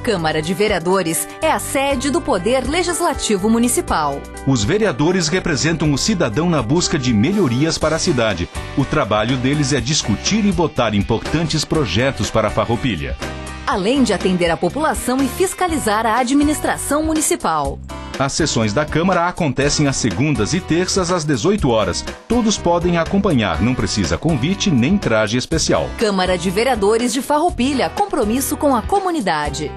Câmara de Vereadores é a sede do Poder Legislativo Municipal. Os vereadores representam o cidadão na busca de melhorias para a cidade. O trabalho deles é discutir e votar importantes projetos para a Farroupilha, além de atender a população e fiscalizar a administração municipal. As sessões da Câmara acontecem às segundas e terças às 18 horas. Todos podem acompanhar, não precisa convite nem traje especial. Câmara de Vereadores de Farroupilha, compromisso com a comunidade.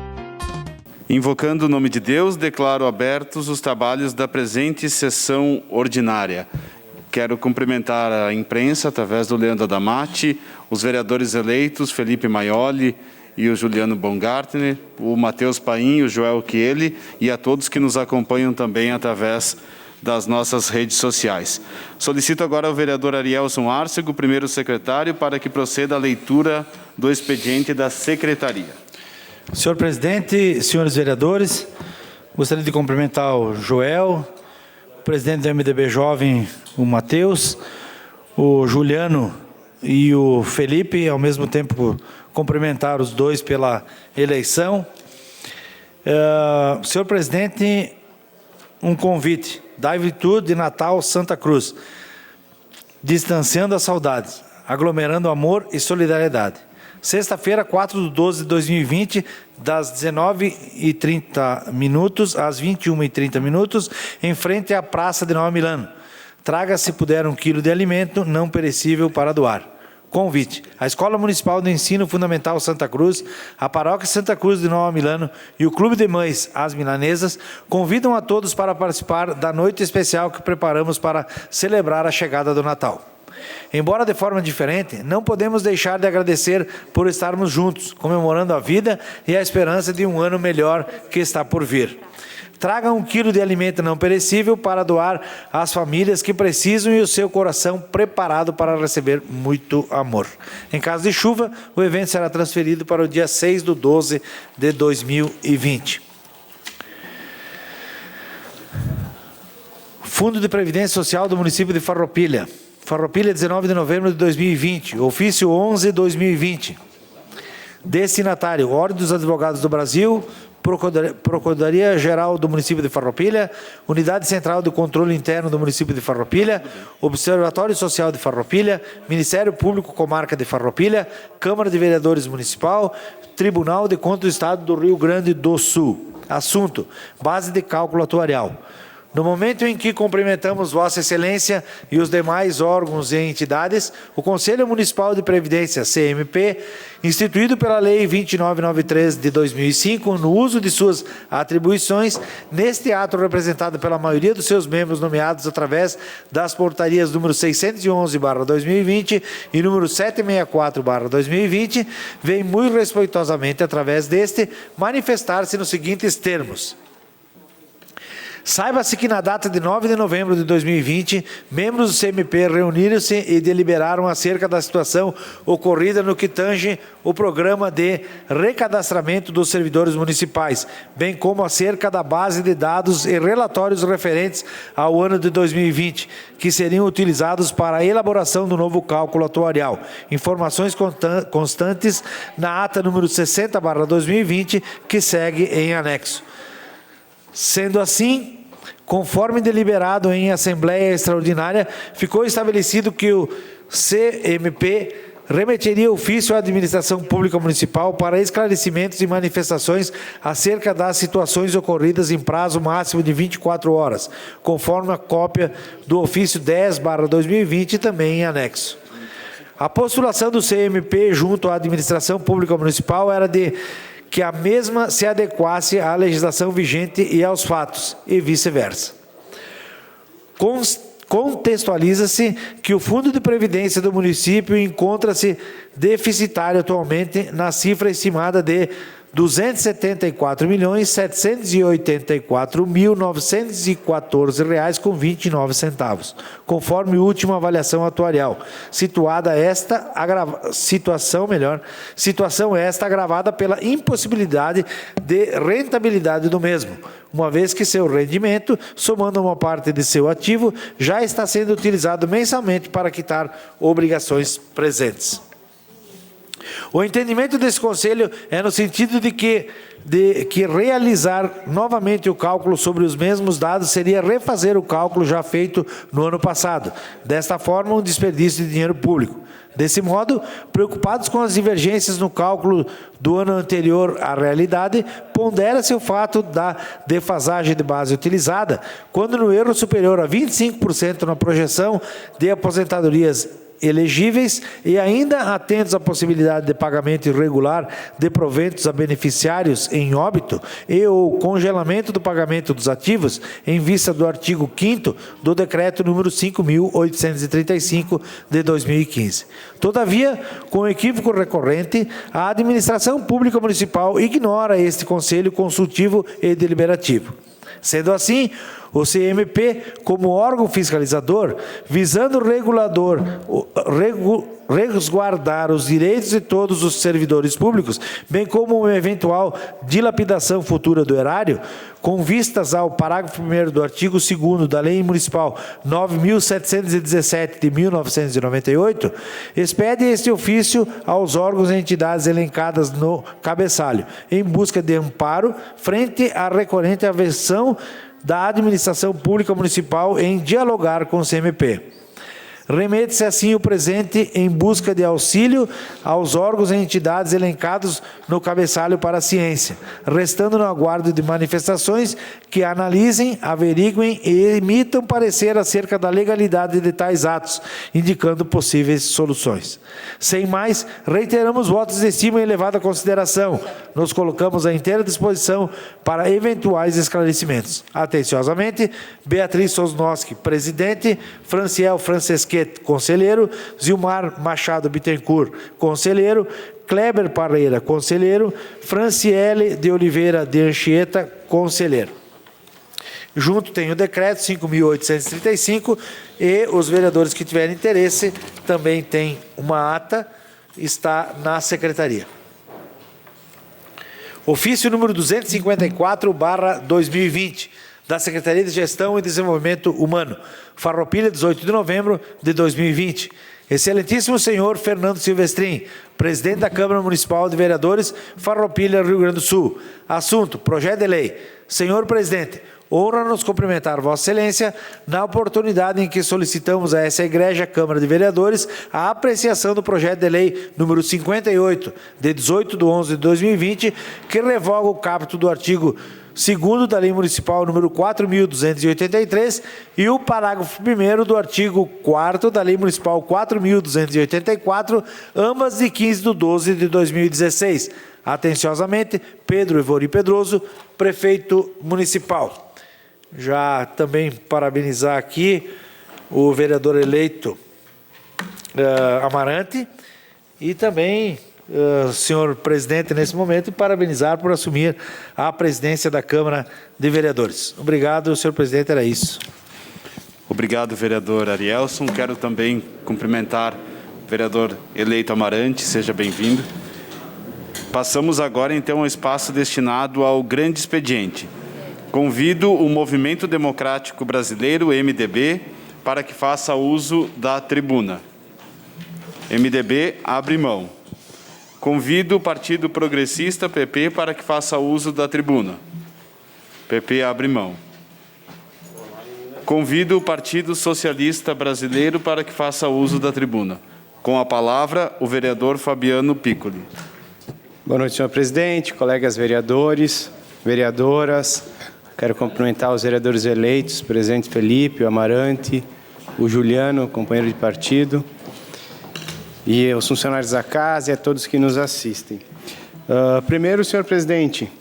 Invocando o nome de Deus, declaro abertos os trabalhos da presente sessão ordinária. Quero cumprimentar a imprensa através do Leandro Adamati, os vereadores eleitos, Felipe Maioli e o Juliano Baumgartner, o Matheus Paim, o Joel Chieli e a todos que nos acompanham também através das nossas redes sociais. Solicito agora ao vereador Arielson Arcego, primeiro secretário, para que proceda a leitura do expediente da secretaria. Senhor presidente, senhores vereadores, gostaria de cumprimentar o Joel, o presidente do MDB Jovem, o Matheus, o Juliano e o Felipe, ao mesmo tempo cumprimentar os dois pela eleição. Senhor presidente, um convite. Da virtude de Natal Santa Cruz, distanciando as saudades, aglomerando amor e solidariedade. Sexta-feira, 4/12/2020, das 19h30 às 21h30, em frente à Praça de Nova Milano. Traga, se puder, 1 quilo de alimento não perecível para doar. Convite. A Escola Municipal de Ensino Fundamental Santa Cruz, a Paróquia Santa Cruz de Nova Milano e o Clube de Mães As Milanesas convidam a todos para participar da noite especial que preparamos para celebrar a chegada do Natal. Embora de forma diferente, não podemos deixar de agradecer por estarmos juntos, comemorando a vida e a esperança de um ano melhor que está por vir. Traga 1 quilo de alimento não perecível para doar às famílias que precisam e o seu coração preparado para receber muito amor. Em caso de chuva, o evento será transferido para o dia 6/12/2020. Fundo de Previdência Social do município de Farroupilha. Farroupilha, 19 de novembro de 2020. Ofício 11/2020. Destinatário: Ordem dos Advogados do Brasil, Procuradoria-Geral do município de Farroupilha, Unidade Central do Controle Interno do município de Farroupilha, Observatório Social de Farroupilha, Ministério Público Comarca de Farroupilha, Câmara de Vereadores Municipal, Tribunal de Contas do Estado do Rio Grande do Sul. Assunto: base de cálculo atuarial. No momento em que cumprimentamos Vossa Excelência e os demais órgãos e entidades, o Conselho Municipal de Previdência, CMP, instituído pela Lei 2993 de 2005, no uso de suas atribuições, neste ato representado pela maioria dos seus membros nomeados através das portarias número 611/2020 e número 764/2020, vem muito respeitosamente através deste manifestar-se nos seguintes termos. Saiba-se que na data de 9 de novembro de 2020, membros do CMP reuniram-se e deliberaram acerca da situação ocorrida no que tange o programa de recadastramento dos servidores municipais, bem como acerca da base de dados e relatórios referentes ao ano de 2020, que seriam utilizados para a elaboração do novo cálculo atuarial. Informações constantes na ata número 60/2020, que segue em anexo. Sendo assim, conforme deliberado em Assembleia Extraordinária, ficou estabelecido que o CMP remeteria ofício à Administração Pública Municipal para esclarecimentos e manifestações acerca das situações ocorridas em prazo máximo de 24 horas, conforme a cópia do ofício 10/2020 também em anexo. A postulação do CMP junto à Administração Pública Municipal era de que a mesma se adequasse à legislação vigente e aos fatos, e vice-versa. Contextualiza-se que o Fundo de Previdência do município encontra-se deficitário atualmente na cifra estimada de R$ 274.784.914,29, conforme última avaliação atuarial. Situação esta agravada pela impossibilidade de rentabilidade do mesmo, uma vez que seu rendimento, somando uma parte de seu ativo, já está sendo utilizado mensalmente para quitar obrigações presentes. O entendimento desse Conselho é no sentido de que realizar novamente o cálculo sobre os mesmos dados seria refazer o cálculo já feito no ano passado. Desta forma, um desperdício de dinheiro público. Desse modo, preocupados com as divergências no cálculo do ano anterior à realidade, pondera-se o fato da defasagem de base utilizada, quando no erro superior a 25% na projeção de aposentadorias elegíveis e ainda atentos à possibilidade de pagamento irregular de proventos a beneficiários em óbito e ou congelamento do pagamento dos ativos em vista do artigo 5º do decreto número 5.835 de 2015. Todavia, com equívoco recorrente, a administração pública municipal ignora este conselho consultivo e deliberativo. Sendo assim, o CMP, como órgão fiscalizador, visando resguardar os direitos de todos os servidores públicos, bem como uma eventual dilapidação futura do erário, com vistas ao parágrafo 1º do artigo 2º da Lei Municipal 9.717 de 1998, expede este ofício aos órgãos e entidades elencadas no cabeçalho, em busca de amparo frente à recorrente aversão da administração pública municipal em dialogar com o CMP. Remete-se assim o presente em busca de auxílio aos órgãos e entidades elencados no cabeçalho para a ciência, restando no aguardo de manifestações que analisem, averiguem e emitam parecer acerca da legalidade de tais atos, indicando possíveis soluções. Sem mais, reiteramos votos de estima e elevada consideração. Nos colocamos à inteira disposição para eventuais esclarecimentos. Atenciosamente, Beatriz Sosnoski, presidente, Franciel Francesquet, conselheiro, Zilmar Machado Bittencourt, conselheiro, Kleber Parreira, conselheiro, Franciele de Oliveira de Anchieta, conselheiro. Junto tem o decreto 5.835 e os vereadores que tiverem interesse também tem uma ata, está na secretaria. Ofício número 254/2020, da Secretaria de Gestão e Desenvolvimento Humano, Farroupilha, 18 de novembro de 2020. Excelentíssimo senhor Fernando Silvestrin, presidente da Câmara Municipal de Vereadores, Farroupilha, Rio Grande do Sul. Assunto: projeto de lei. Senhor presidente, honra-nos cumprimentar Vossa Excelência na oportunidade em que solicitamos a essa Igreja Câmara de Vereadores a apreciação do projeto de lei número 58, de 18 de 11 de 2020, que revoga o caput do artigo 2º da Lei Municipal número 4.283 e o parágrafo 1º do artigo 4º da Lei Municipal 4.284, ambas de 15 de 12 de 2016. Atenciosamente, Pedro Evori Pedroso, prefeito municipal. Já também parabenizar aqui o vereador eleito Amarante e também senhor presidente, nesse momento, parabenizar por assumir a presidência da Câmara de Vereadores. Obrigado, senhor presidente, era isso. Obrigado, vereador Arielson. Quero também cumprimentar o vereador eleito Amarante, seja bem-vindo. Passamos agora, então, ao espaço destinado ao grande expediente. Convido o Movimento Democrático Brasileiro, MDB, para que faça uso da tribuna. MDB, abre mão. Convido o Partido Progressista, PP, para que faça uso da tribuna. PP abre mão. Convido o Partido Socialista Brasileiro para que faça uso da tribuna. Com a palavra, o vereador Fabiano Piccoli. Boa noite, senhor presidente, colegas vereadores, vereadoras. Quero cumprimentar os vereadores eleitos, presidente Felipe, o Amarante, o Juliano, companheiro de partido, e os funcionários da casa e a todos que nos assistem. Primeiro, senhor presidente,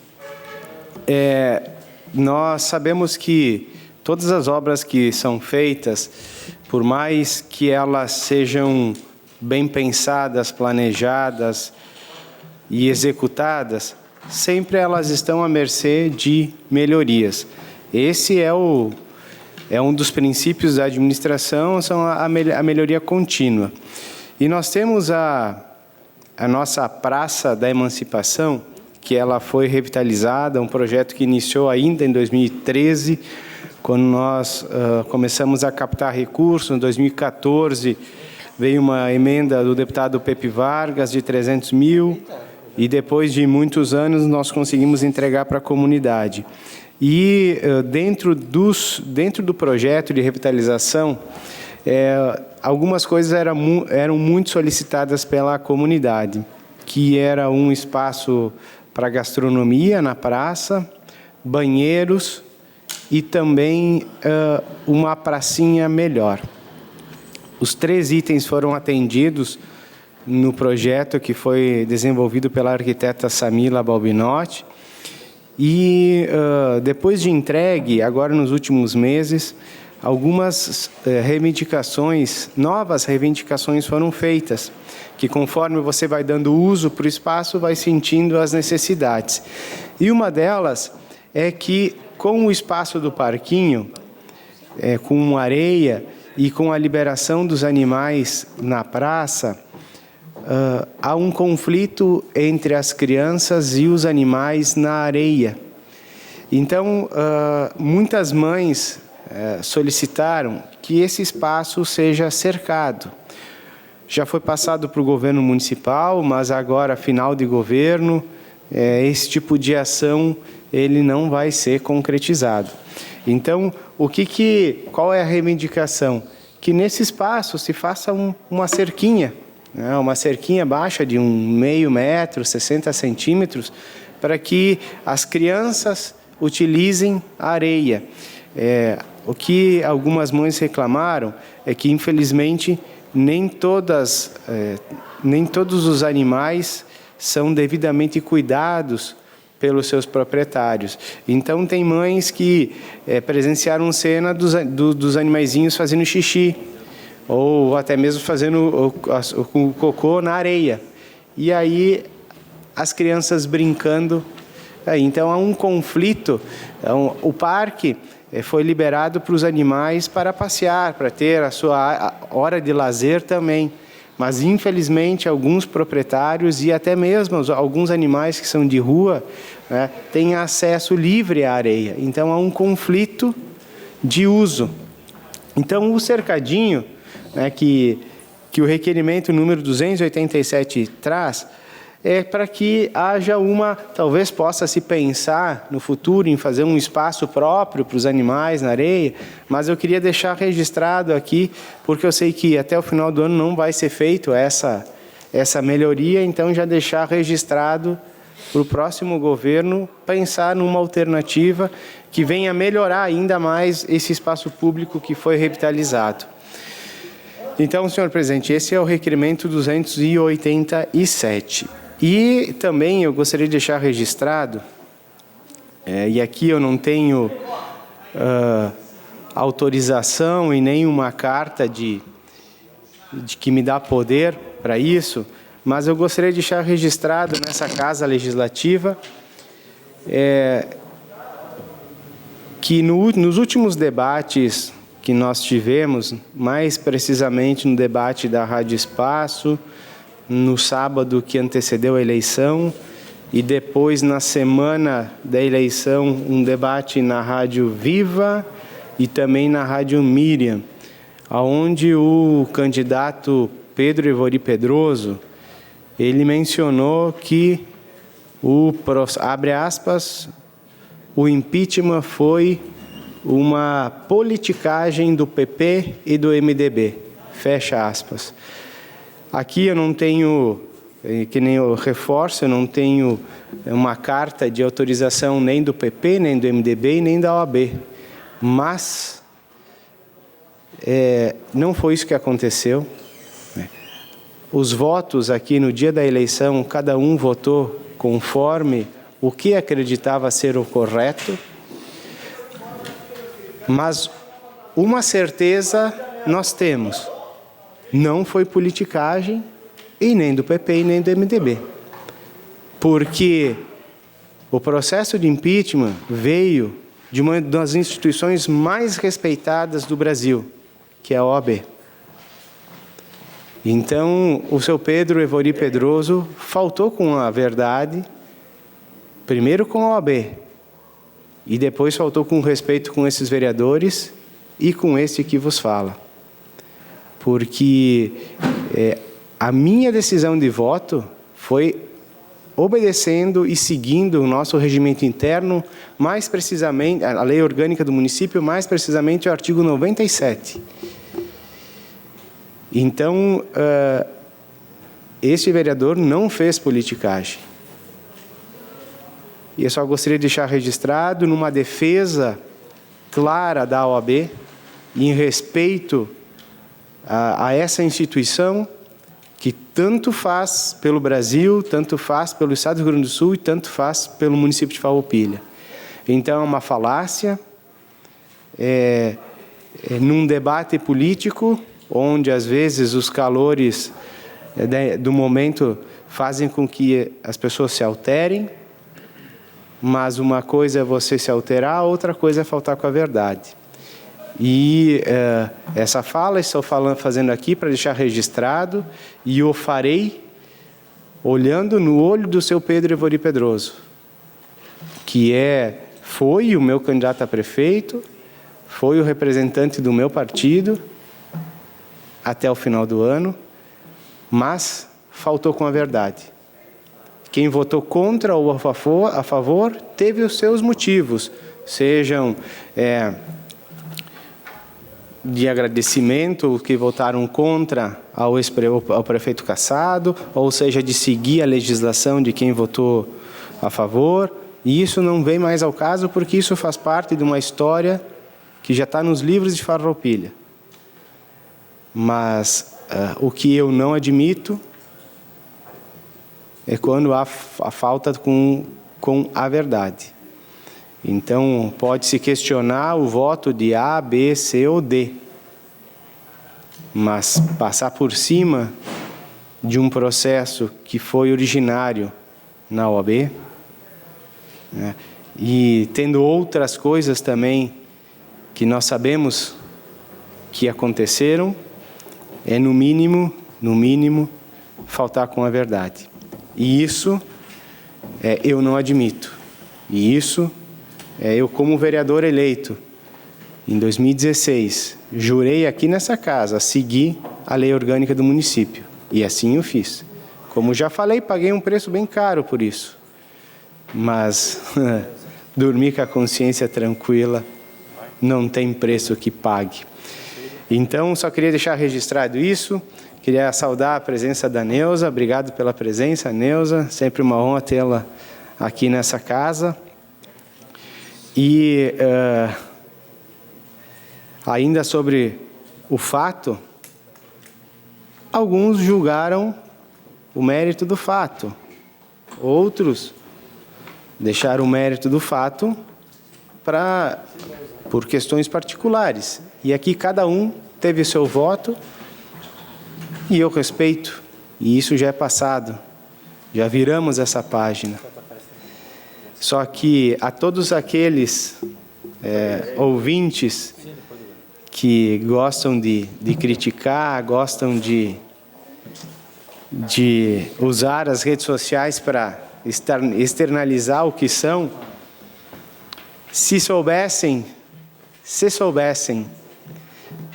nós sabemos que todas as obras que são feitas, por mais que elas sejam bem pensadas, planejadas e executadas, sempre elas estão à mercê de melhorias. Esse é um dos princípios da administração, são a melhoria contínua. E nós temos a nossa Praça da Emancipação, que ela foi revitalizada, um projeto que iniciou ainda em 2013, quando nós começamos a captar recursos. Em 2014, veio uma emenda do deputado Pepe Vargas de 300 mil, e depois de muitos anos nós conseguimos entregar para a comunidade. E dentro do projeto de revitalização, algumas coisas eram muito solicitadas pela comunidade, que era um espaço para gastronomia na praça, banheiros e também uma pracinha melhor. Os 3 itens foram atendidos no projeto que foi desenvolvido pela arquiteta Samila Balbinotti. E depois de entregue, agora nos últimos meses, algumas novas reivindicações foram feitas, que conforme você vai dando uso para o espaço, vai sentindo as necessidades. E uma delas é que, com o espaço do parquinho, com areia e com a liberação dos animais na praça, há um conflito entre as crianças e os animais na areia. Então, muitas mães solicitaram que esse espaço seja cercado. Já foi passado para o governo municipal, mas agora, final de governo, esse tipo de ação ele não vai ser concretizado. Então, qual é a reivindicação? Que nesse espaço se faça uma cerquinha, uma cerquinha baixa de 0,5 metro, 60 centímetros, para que as crianças utilizem a areia. O que algumas mães reclamaram é que, infelizmente, nem todos os animais são devidamente cuidados pelos seus proprietários. Então, tem mães que presenciaram cena dos animaizinhos fazendo xixi, ou até mesmo fazendo o cocô na areia. E aí, as crianças brincando. Então, há um conflito. Então, o parque foi liberado para os animais para passear, para ter a sua hora de lazer também. Mas, infelizmente, alguns proprietários e até mesmo alguns animais que são de rua, têm acesso livre à areia. Então, há um conflito de uso. Então, o cercadinho, que o requerimento número 287 traz, é para que haja talvez possa se pensar no futuro em fazer um espaço próprio para os animais na areia, mas eu queria deixar registrado aqui, porque eu sei que até o final do ano não vai ser feito essa melhoria, então já deixar registrado para o próximo governo pensar numa alternativa que venha melhorar ainda mais esse espaço público que foi revitalizado. Então, senhor presidente, esse é o requerimento 287. E também eu gostaria de deixar registrado, e aqui eu não tenho autorização e nem uma carta de que me dá poder para isso, mas eu gostaria de deixar registrado nessa Casa Legislativa que nos últimos debates que nós tivemos, mais precisamente no debate da Rádio Espaço, no sábado que antecedeu a eleição, e depois, na semana da eleição, um debate na Rádio Viva e também na Rádio Miriam, onde o candidato Pedro Evori Pedroso, ele mencionou que abre aspas, o impeachment foi uma politicagem do PP e do MDB, fecha aspas. Aqui eu não tenho, que nem eu reforço, eu não tenho uma carta de autorização nem do PP, nem do MDB e nem da OAB. Mas não foi isso que aconteceu. Os votos aqui no dia da eleição, cada um votou conforme o que acreditava ser o correto. Mas uma certeza nós temos. Não foi politicagem e nem do PP e nem do MDB. Porque o processo de impeachment veio de uma das instituições mais respeitadas do Brasil, que é a OAB. Então, o seu Pedro Evori Pedroso faltou com a verdade, primeiro com a OAB, e depois faltou com respeito com esses vereadores e com esse que vos fala. porque a minha decisão de voto foi obedecendo e seguindo o nosso regimento interno, mais precisamente, a lei orgânica do município, mais precisamente o artigo 97. Então, este vereador não fez politicagem. E eu só gostaria de deixar registrado, numa defesa clara da OAB, e em respeito a essa instituição, que tanto faz pelo Brasil, tanto faz pelo Estado do Rio Grande do Sul e tanto faz pelo município de Farroupilha. Então, é uma falácia, num debate político, onde, às vezes, os calores do momento fazem com que as pessoas se alterem, mas uma coisa é você se alterar, outra coisa é faltar com a verdade. E essa fala estou fazendo aqui para deixar registrado, e o farei olhando no olho do seu Pedro Evori Pedroso, que foi o meu candidato a prefeito, foi o representante do meu partido até o final do ano, mas faltou com a verdade. Quem votou contra ou a favor teve os seus motivos, sejam de agradecimento, que votaram contra ao prefeito Cassado, ou seja, de seguir a legislação de quem votou a favor. E isso não vem mais ao caso, porque isso faz parte de uma história que já está nos livros de Farroupilha. Mas o que eu não admito é quando há a falta com a verdade. Então, pode-se questionar o voto de A, B, C ou D, mas passar por cima de um processo que foi originário na OAB, né, e tendo outras coisas também que nós sabemos que aconteceram, é no mínimo, faltar com a verdade. E isso eu não admito. E isso eu, como vereador eleito, em 2016, jurei aqui nessa casa seguir a lei orgânica do município. E assim eu fiz. Como já falei, paguei um preço bem caro por isso. Mas dormir com a consciência tranquila não tem preço que pague. Então, só queria deixar registrado isso. Queria saudar a presença da Neuza. Obrigado pela presença, Neuza. Sempre uma honra tê-la aqui nessa casa. E ainda sobre o fato, alguns julgaram o mérito do fato. Outros deixaram o mérito do fato por questões particulares. E aqui cada um teve o seu voto, e eu respeito, e isso já é passado, já viramos essa página. Só que a todos aqueles ouvintes que gostam de criticar, gostam de usar as redes sociais para externalizar o que são, se soubessem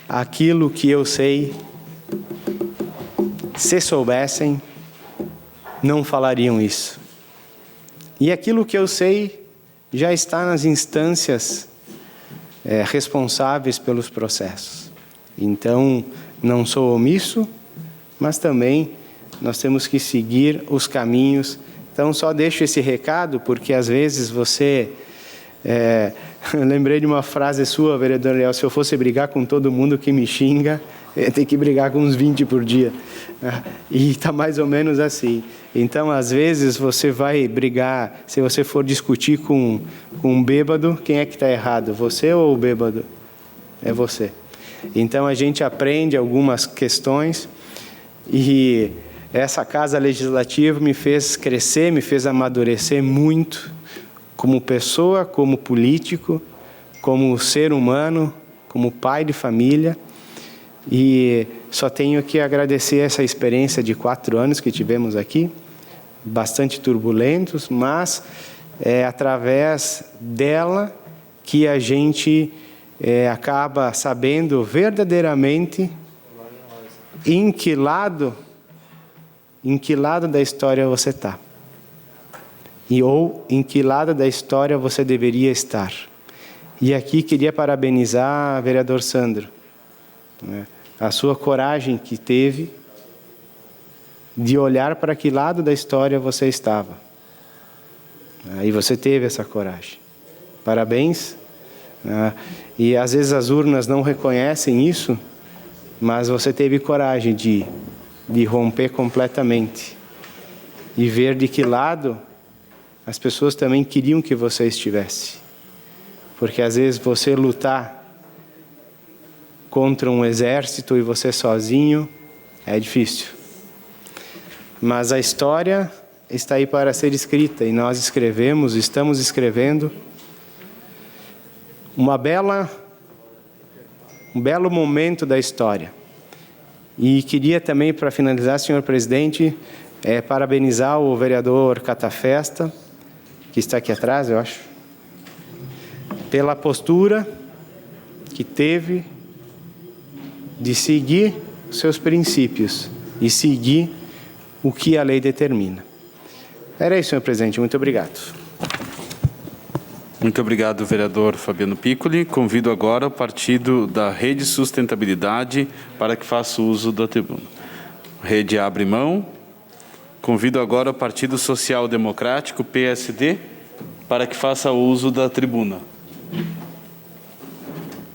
aquilo que eu sei, se soubessem, não falariam isso. E aquilo que eu sei já está nas instâncias responsáveis pelos processos. Então, não sou omisso, mas também nós temos que seguir os caminhos. Então, só deixo esse recado, porque às vezes você... eu lembrei de uma frase sua, vereador Leal: se eu fosse brigar com todo mundo que me xinga, eu ia ter que brigar com uns 20 por dia. E está mais ou menos assim. Então, às vezes, você vai brigar, se você for discutir com um bêbado, quem é que está errado? Você ou o bêbado? É você. Então, a gente aprende algumas questões, e essa Casa Legislativa me fez crescer, me fez amadurecer muito, como pessoa, como político, como ser humano, como pai de família. E só tenho que agradecer essa experiência de 4 anos que tivemos aqui, bastante turbulentos, mas é através dela que a gente acaba sabendo verdadeiramente em que lado da história você está. Ou em que lado da história você deveria estar. E aqui queria parabenizar o vereador Sandro, né? A sua coragem que teve de olhar para que lado da história você estava. E você teve essa coragem. Parabéns. E às vezes as urnas não reconhecem isso, mas você teve coragem de romper completamente e ver de que lado as pessoas também queriam que você estivesse. Porque às vezes você lutar contra um exército e você sozinho é difícil. Mas a história está aí para ser escrita e nós estamos escrevendo um belo momento da história. E queria também, para finalizar, senhor presidente, parabenizar o vereador Catafesta, que está aqui atrás, eu acho, pela postura que teve de seguir os seus princípios e seguir o que a lei determina. Era isso, senhor presidente. Muito obrigado. Muito obrigado, vereador Fabiano Piccoli. Convido agora o partido da Rede Sustentabilidade para que faça uso da tribuna. Rede abre mão. Convido agora o Partido Social Democrático, PSD, para que faça uso da tribuna.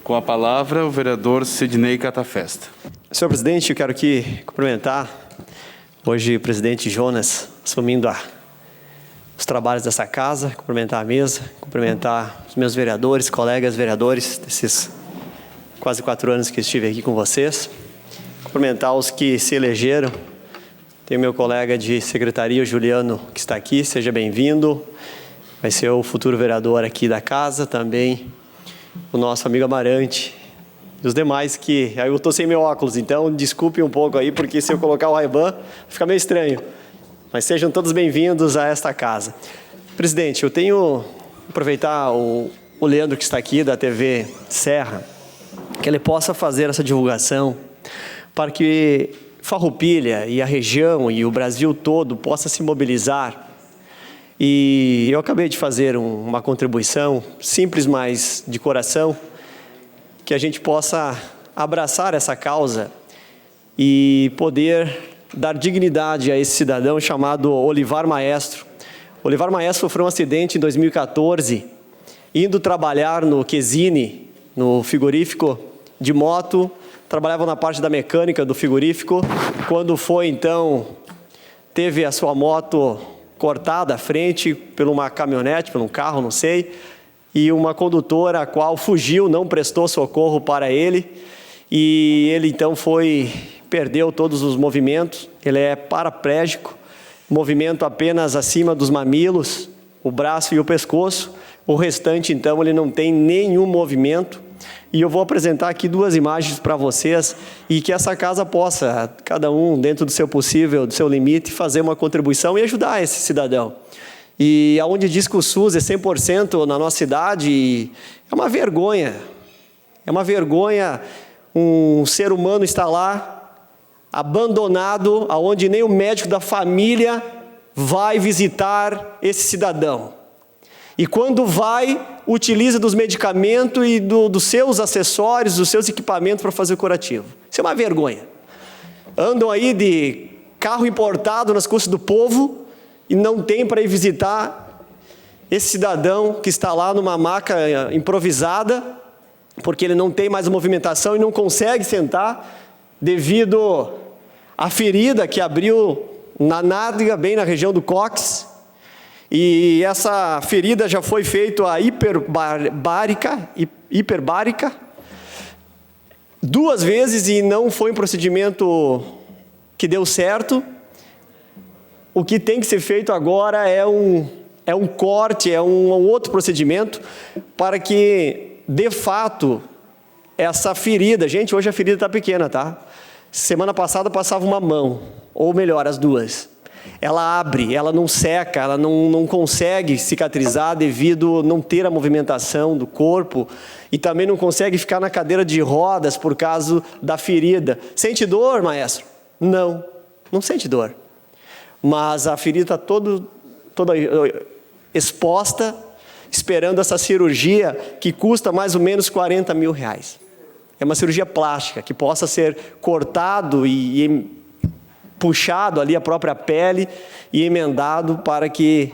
Com a palavra, o vereador Sidnei Catafesta. Senhor presidente, eu quero aqui cumprimentar hoje o presidente Jonas, assumindo os trabalhos dessa casa, cumprimentar a mesa, cumprimentar os meus vereadores, colegas vereadores, desses quase 4 anos que estive aqui com vocês, cumprimentar os que se elegeram. Tem o meu colega de secretaria, o Juliano, que está aqui, seja bem-vindo. Vai ser o futuro vereador aqui da casa, também o nosso amigo Amarante, e os demais que... Aí eu estou sem meu óculos, então desculpe um pouco aí, porque se eu colocar o Ray-Ban, fica meio estranho. Mas sejam todos bem-vindos a esta casa. Presidente, eu tenho... aproveitar o Leandro que está aqui, da TV Serra, que ele possa fazer essa divulgação para que Farroupilha e a região e o Brasil todo possa se mobilizar. E eu acabei de fazer uma contribuição simples, mas de coração, que a gente possa abraçar essa causa e poder dar dignidade a esse cidadão chamado Olivar Maestro. Olivar Maestro sofreu um acidente em 2014, indo trabalhar no Quesini, no frigorífico, de moto, trabalhava na parte da mecânica do frigorífico, quando foi então, teve a sua moto cortada à frente por uma caminhonete, por um carro, não sei, e uma condutora a qual fugiu, não prestou socorro para ele, e ele então perdeu todos os movimentos, ele é paraplégico, movimento apenas acima dos mamilos, o braço e o pescoço, o restante então ele não tem nenhum movimento, e eu vou apresentar aqui 2 imagens para vocês e que essa casa possa, cada um dentro do seu possível, do seu limite, fazer uma contribuição e ajudar esse cidadão. E aonde diz que o SUS é 100% na nossa cidade, é uma vergonha. É uma vergonha um ser humano estar lá, abandonado, aonde nem o médico da família vai visitar esse cidadão. E quando vai, utiliza dos medicamentos e dos seus acessórios, dos seus equipamentos para fazer o curativo. Isso é uma vergonha. Andam aí de carro importado nas custas do povo e não tem para ir visitar esse cidadão que está lá numa maca improvisada, porque ele não tem mais movimentação e não consegue sentar devido à ferida que abriu na nádega, bem na região do cóccix. E essa ferida já foi feita a hiperbárica 2 vezes e não foi um procedimento que deu certo. O que tem que ser feito agora é um corte, é um outro procedimento para que, de fato, essa ferida... Gente, hoje a ferida está pequena, tá? Semana passada passava uma mão, ou melhor, as 2. ela abre, ela não seca, ela não consegue cicatrizar devido a não ter a movimentação do corpo e também não consegue ficar na cadeira de rodas por causa da ferida. Sente dor, maestro? Não, não sente dor. Mas a ferida está toda exposta, esperando essa cirurgia que custa mais ou menos R$40 mil. É uma cirurgia plástica que possa ser cortado e puxado ali a própria pele e emendado para que,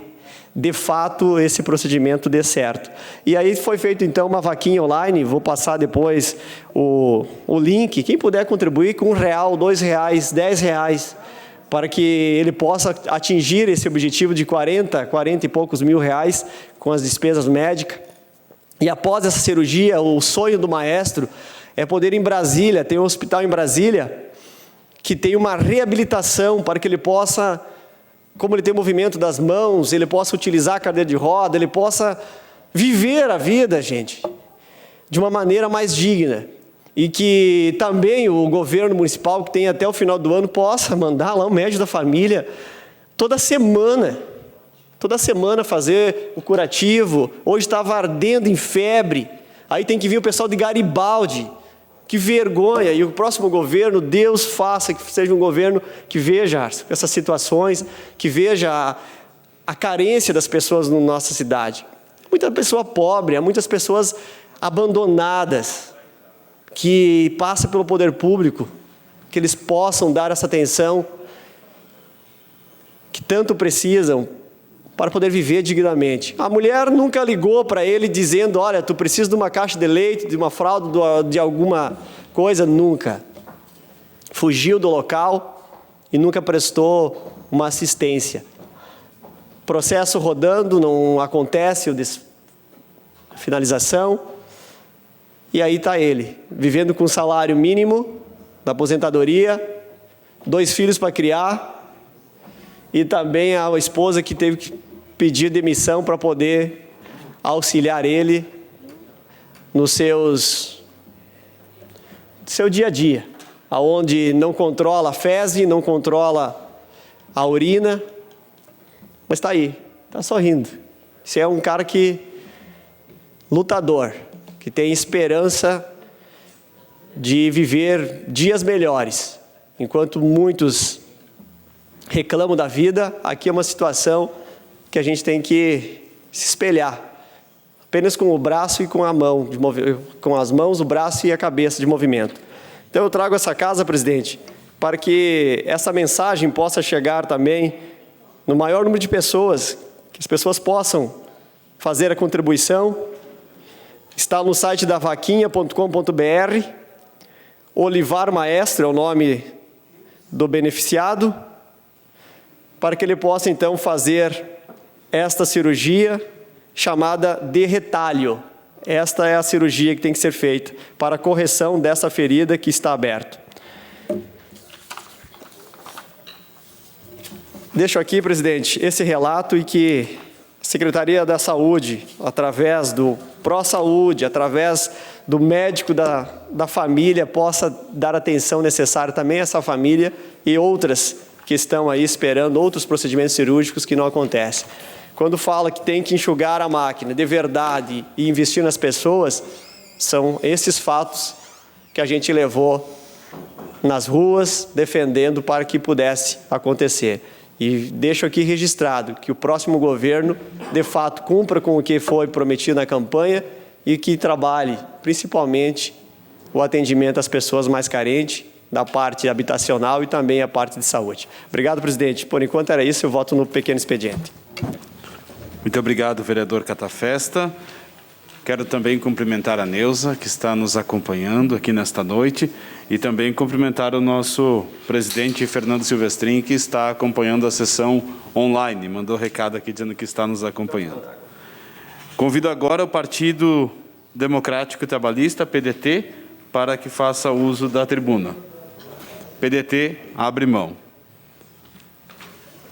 de fato, esse procedimento dê certo. E aí foi feito, então, uma vaquinha online, vou passar depois o link, quem puder contribuir com R$1, R$2, R$10, para que ele possa atingir esse objetivo de 40 e poucos mil reais com as despesas médicas. E após essa cirurgia, o sonho do maestro é poder ir em Brasília, tem um hospital em Brasília, que tem uma reabilitação para que ele possa, como ele tem movimento das mãos, ele possa utilizar a cadeira de roda, ele possa viver a vida, gente, de uma maneira mais digna. E que também o governo municipal, que tem até o final do ano, possa mandar lá um médico da família, toda semana fazer o curativo. Hoje estava ardendo em febre, aí tem que vir o pessoal de Garibaldi. Que vergonha! E o próximo governo, Deus faça que seja um governo que veja essas situações, que veja a carência das pessoas na nossa cidade. Muita pessoa pobre, há muitas pessoas abandonadas, que passa pelo poder público, que eles possam dar essa atenção que tanto precisam para poder viver dignamente. A mulher nunca ligou para ele dizendo, olha, tu precisa de uma caixa de leite, de uma fralda, de alguma coisa, nunca. Fugiu do local e nunca prestou uma assistência. Processo rodando, não acontece a finalização, e aí está ele, vivendo com salário mínimo da aposentadoria, 2 filhos para criar, e também a esposa que teve que pedir demissão para poder auxiliar ele no seu dia a dia, aonde não controla a fezes, não controla a urina, mas está aí, está sorrindo. Você é um cara lutador, que tem esperança de viver dias melhores. Enquanto muitos reclamam da vida, aqui é uma situação que a gente tem que se espelhar. Apenas com o braço e com a mão, com as mãos, o braço e a cabeça de movimento. Então eu trago essa casa, presidente, para que essa mensagem possa chegar também no maior número de pessoas, que as pessoas possam fazer a contribuição. Está no site da vaquinha.com.br, Olivar Maestro é o nome do beneficiado, para que ele possa então fazer esta cirurgia chamada de retalho. Esta é a cirurgia que tem que ser feita para a correção dessa ferida que está aberta. Deixo aqui, presidente, esse relato e que a Secretaria da Saúde, através do Pró-Saúde, através do médico da família, possa dar atenção necessária também a essa família e outras que estão aí esperando outros procedimentos cirúrgicos que não acontecem. Quando fala que tem que enxugar a máquina de verdade e investir nas pessoas, são esses fatos que a gente levou nas ruas defendendo para que pudesse acontecer. E deixo aqui registrado que o próximo governo, de fato, cumpra com o que foi prometido na campanha e que trabalhe, principalmente, o atendimento às pessoas mais carentes, da parte habitacional e também a parte de saúde. Obrigado, presidente. Por enquanto era isso, eu voto no pequeno expediente. Muito obrigado, vereador Catafesta. Quero também cumprimentar a Neuza, que está nos acompanhando aqui nesta noite, e também cumprimentar o nosso presidente, Fernando Silvestrin, que está acompanhando a sessão online. Mandou recado aqui dizendo que está nos acompanhando. Convido agora o Partido Democrático e Trabalhista, PDT, para que faça uso da tribuna. PDT, abre mão.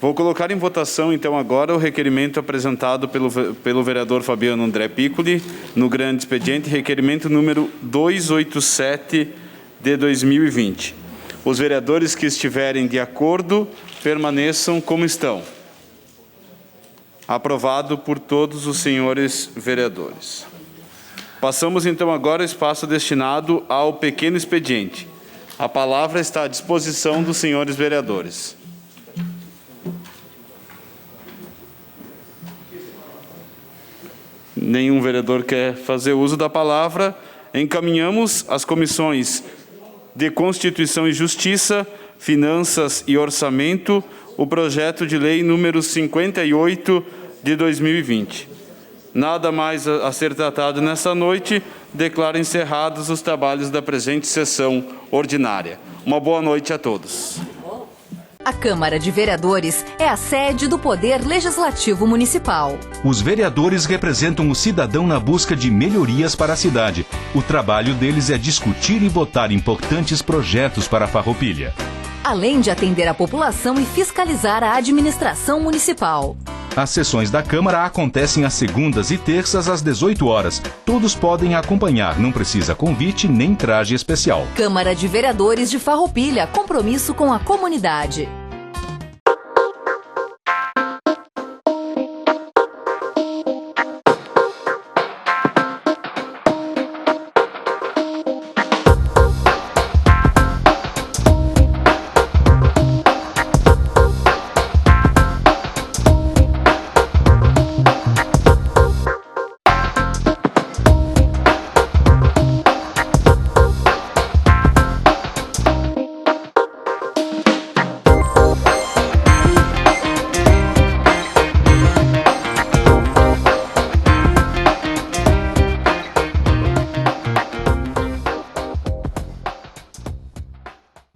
Vou colocar em votação, então, agora o requerimento apresentado pelo vereador Fabiano André Piccoli, no grande expediente, requerimento número 287 de 2020. Os vereadores que estiverem de acordo, permaneçam como estão. Aprovado por todos os senhores vereadores. Passamos então agora ao espaço destinado ao pequeno expediente. A palavra está à disposição dos senhores vereadores. Nenhum vereador quer fazer uso da palavra. Encaminhamos às comissões de Constituição e Justiça, Finanças e Orçamento o projeto de lei número 58 de 2020. Nada mais a ser tratado nessa noite. Declaro encerrados os trabalhos da presente sessão ordinária. Uma boa noite a todos. A Câmara de Vereadores é a sede do Poder Legislativo Municipal. Os vereadores representam o cidadão na busca de melhorias para a cidade. O trabalho deles é discutir e votar importantes projetos para a Farroupilha. Além de atender a população e fiscalizar a administração municipal. As sessões da Câmara acontecem às segundas e terças às 18 horas. Todos podem acompanhar, não precisa convite nem traje especial. Câmara de Vereadores de Farroupilha, compromisso com a comunidade.